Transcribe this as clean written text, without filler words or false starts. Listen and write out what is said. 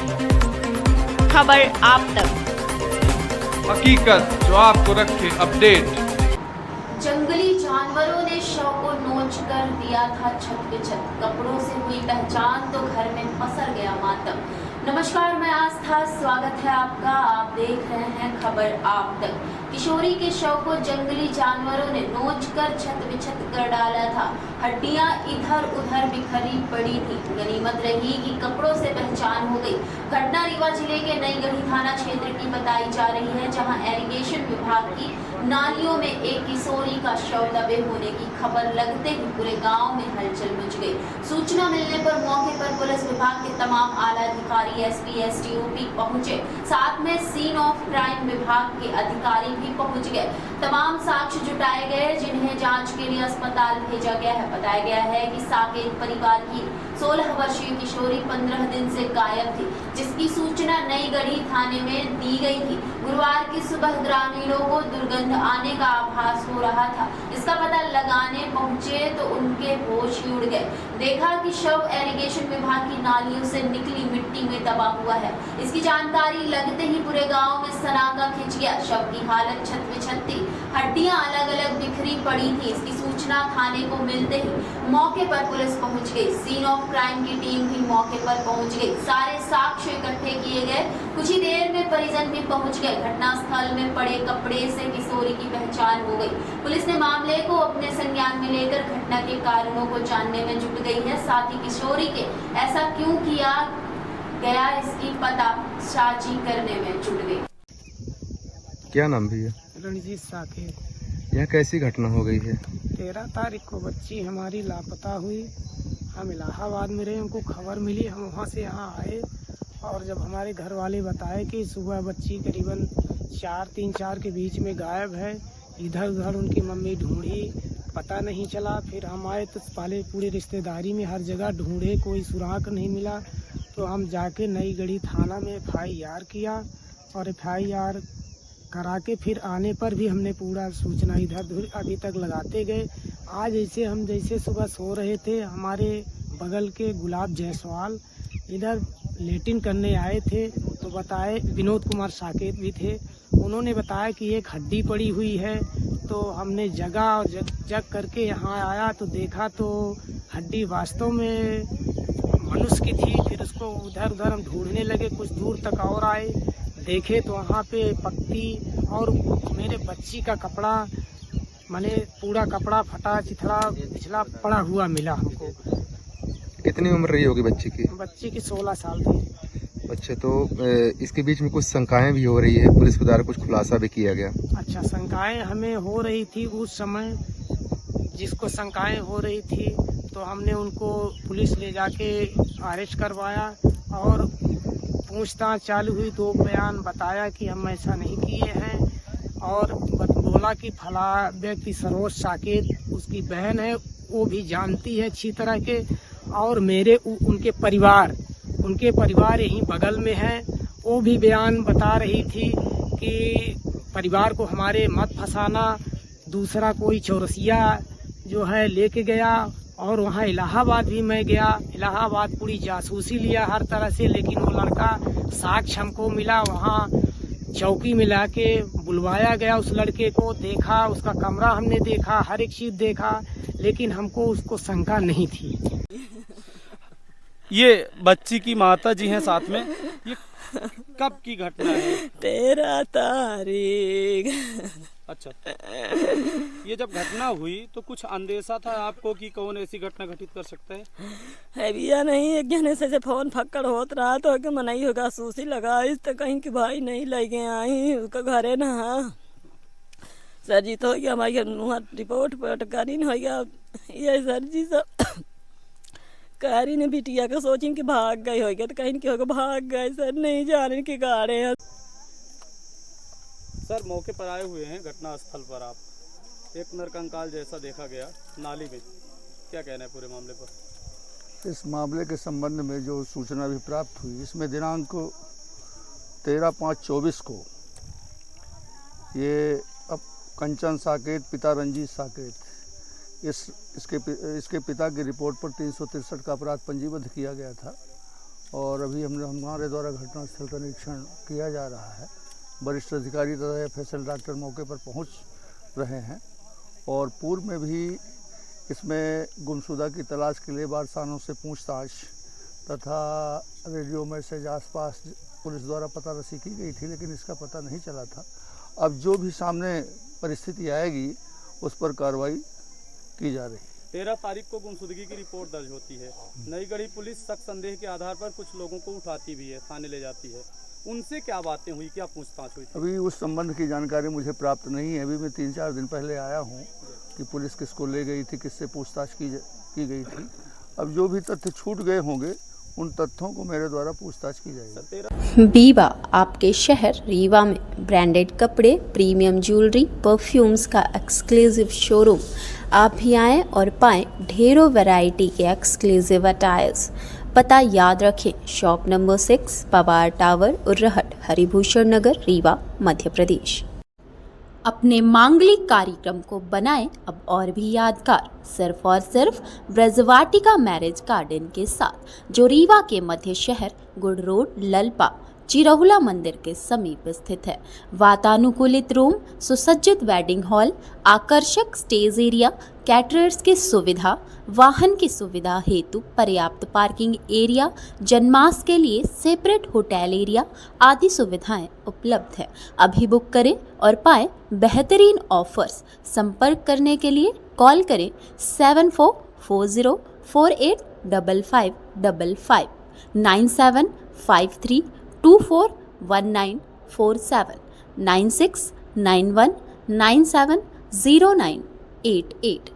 खबर आप तक, हकीकत जो आपको रखे अपडेट। जंगली जानवरों ने शव को नोच कर दिया था छत पे छत। कपड़ों से हुई पहचान तो घर में पसर गया मातम। नमस्कार, मैं आस्था, स्वागत है आपका। आप देख रहे हैं खबर आप तक। किशोरी के शव को जंगली जानवरों ने नोच कर छत विछत कर डाला था। हड्डियां इधर उधर बिखरी पड़ी थी। गनीमत रही कि कपड़ों से पहचान हो गई। घटना रीवा जिले के नई गढ़ी थाना क्षेत्र की बताई जा रही है, जहां इरिगेशन विभाग की नालियों में एक किशोरी का शव दबे होने की खबर लगते ही पूरे गांव में हलचल मच गई। सूचना मिलने पर मौके पर पुलिस विभाग के तमाम आला अधिकारी, एसपी, एसडीओपी पहुंचे। साथ में सीन ऑफ क्राइम विभाग के अधिकारी भी पहुंच गए। तमाम साक्ष्य जुटाए गए, जिन्हें जांच के लिए अस्पताल भेजा गया है। बताया गया है कि साकेत परिवार की 16 वर्षीय किशोरी 15 दिन से गायब थी, जिसकी सूचना नई गढ़ी थाने में दी गई थी। गुरुवार की सुबह ग्रामीणों को दुर्गंध आने का आभास हो रहा था। इसका पता लगाने पहुंचे तो उनके होश ही उड़ गए। देखा कि शव इरिगेशन विभाग की नालियों से निकली मिट्टी में दबा हुआ है। इसकी जानकारी लगते ही पूरे गांव में सनाटा खिंच गया। शव की हालत छत विछत थी, हड्डियां अलग अलग बिखरी पड़ी थी। इसकी सूचना थाने को मिलते ही मौके पर पुलिस पहुंच गई। सीन ऑफ क्राइम की टीम भी मौके पर पहुंच गई। सारे साक्ष्य इकट्ठे किए गए। कुछ ही देर में परिजन भी पहुंच गए। घटनास्थल में पड़े कपड़े से किशोरी की पहचान हो गई। पुलिस ने मामले को अपने संज्ञान में लेकर घटना के कारणों को जानने में जुट गई है। साथ ही किशोरी के ऐसा क्यों किया गया, इसकी पतासाजी करने में जुट गई। क्या नाम भैया? रणजीत साकेत। यहाँ कैसी घटना हो गई है? 13 तारीख को बच्ची हमारी लापता हुई। हम इलाहाबाद में रहे, हमको खबर मिली, हम वहाँ से यहाँ आए और जब हमारे घर वाले बताए कि सुबह बच्ची करीबन 3-4 के बीच में गायब है, इधर उधर उनकी मम्मी ढूंढी, पता नहीं चला। फिर हम आए तो पहले पूरी रिश्तेदारी में हर जगह ढूंढे, कोई सुराग नहीं मिला। तो हम जाके नई गढ़ी थाना में FIR किया और FIR करा के फिर आने पर भी हमने पूरा सूचना इधर उधर अभी तक लगाते गए। आज जैसे सुबह सो रहे थे, हमारे बगल के गुलाब जायसवाल इधर लेटिन करने आए थे तो बताए, विनोद कुमार साकेत भी थे, उन्होंने बताया कि एक हड्डी पड़ी हुई है। तो हमने जगा और जग करके यहाँ आया तो देखा तो हड्डी वास्तव में मनुष्य की थी। फिर उसको उधर उधर हम ढूंढने लगे, कुछ दूर तक और आए, देखे तो वहाँ पे पत्ती और मेरे बच्ची का कपड़ा, माने पूरा कपड़ा फटा चिथड़ा पिछला पड़ा हुआ मिला हमको। कितनी उम्र रही होगी बच्ची की? बच्ची की 16 साल थी। अच्छा, तो इसके बीच में कुछ शंकाएं भी हो रही है, पुलिस के द्वारा कुछ खुलासा भी किया गया। अच्छा, शंकाएं हमें हो रही थी उस समय, जिसको शंकाएं हो रही थी तो हमने उनको पुलिस ले जाके अरेस्ट करवाया और पूछताछ चालू हुई। 2 बयान बताया कि हम ऐसा नहीं किए हैं और बोला कि फला व्यक्ति सरोज साकेत उसकी बहन है, वो भी जानती है अच्छी तरह के, और मेरे उनके परिवार यहीं बगल में है। वो भी बयान बता रही थी कि परिवार को हमारे मत फंसाना, दूसरा कोई चौरसिया जो है लेके गया। और वहाँ इलाहाबाद भी मैं गया, इलाहाबाद पूरी जासूसी लिया हर तरह से, लेकिन वो लड़का साक्ष्य हमको मिला। वहाँ चौकी में लाके बुलवाया गया, उस लड़के को देखा, उसका कमरा हमने देखा, हर एक चीज देखा, लेकिन हमको उसको शंका नहीं थी। ये बच्ची की माता जी हैं साथ में, ये कब की घटना है? 13 तारीख। अच्छा, ये जब घटना हुई तो कुछ अंदेशा था आपको कि कौन ऐसी घटना घटित कर सकता है? है भैया नहीं, एक जने से फोन फक्कड़ होत रहा तो कि मनाई होगा सूसी लगा इस तो कहीं कि भाई नहीं लगे आई उसका घरे ना सर जी तो हो गया हमारी रिपोर्ट करी हो गया। ये सर जी सब कारी ने बिटिया का सोची कि भाग गए हो गया तो कहीं कि होगा भाग गए सर, नहीं जाने के गाड़े हैं। सर, मौके पर आए हुए हैं घटना स्थल पर, आप एक नरकंकाल जैसा देखा गया नाली में, क्या कहना है पूरे मामले पर? इस मामले के संबंध में जो सूचना भी प्राप्त हुई, इसमें दिनांक 13/5/24 को ये अब कंचन साकेत पिता रंजीत साकेत, इसके पिता की रिपोर्ट पर 363 का अपराध पंजीबद्ध किया गया था और अभी हमारे द्वारा घटनास्थल का निरीक्षण किया जा रहा है। वरिष्ठ अधिकारी तथा FSL डॉक्टर मौके पर पहुंच रहे हैं और पूर्व में भी इसमें गुमशुदा की तलाश के लिए बारसानों से पूछताछ तथा रेडियो मैसेज आसपास पुलिस द्वारा पता रसी की गई थी, लेकिन इसका पता नहीं चला था। अब जो भी सामने परिस्थिति आएगी उस पर कार्रवाई की जा रही है। 13 तारीख को गुमशुदगी की रिपोर्ट दर्ज होती है। नई गढ़ी पुलिस शक संदेह के आधार पर कुछ लोगों को उठाती भी है, थाने ले जाती है। उनसे क्या बातें हुई, क्या पूछताछ हुई? अभी उस संबंध की जानकारी मुझे प्राप्त नहीं है। अभी मैं 3-4 दिन पहले आया हूँ कि पुलिस किसको ले गई थी, किससे पूछताछ की गई थी। अब जो भी तथ्य छूट गए होंगे उन तथ्यों को मेरे द्वारा पूछताछ की जाएगी। बीबा आपके शहर रीवा में ब्रांडेड कपड़े, प्रीमियम ज्वेलरी, परफ्यूम्स का एक्सक्लूसिव शोरूम। आप भी आएँ और पाएँ ढेरों वैरायटी के एक्सक्लूसिव अटायर्स। पता याद रखें, shop number 6, Pawar tower, Urrahat, Haribhushan Nagar, Rewa, Madhya Pradesh. अपने मांगलिक कार्यक्रम को बनाएं अब और भी यादगार, सिर्फ और सिर्फ ब्रजवाटिका मैरिज गार्डन के साथ, जो रीवा के मध्य शहर गुड़ रोड, ललपा, चिरहुला मंदिर के समीप स्थित है। वातानुकूलित रूम, सुसज्जित वेडिंग हॉल, आकर्षक स्टेज एरिया, कैटरर्स की सुविधा, वाहन की सुविधा हेतु पर्याप्त पार्किंग एरिया, जन्मास के लिए सेपरेट होटल एरिया आदि सुविधाएं उपलब्ध है। अभी बुक करें और पाएं बेहतरीन ऑफर्स। संपर्क करने के लिए कॉल करें 7440485555 9753241947 9691970988।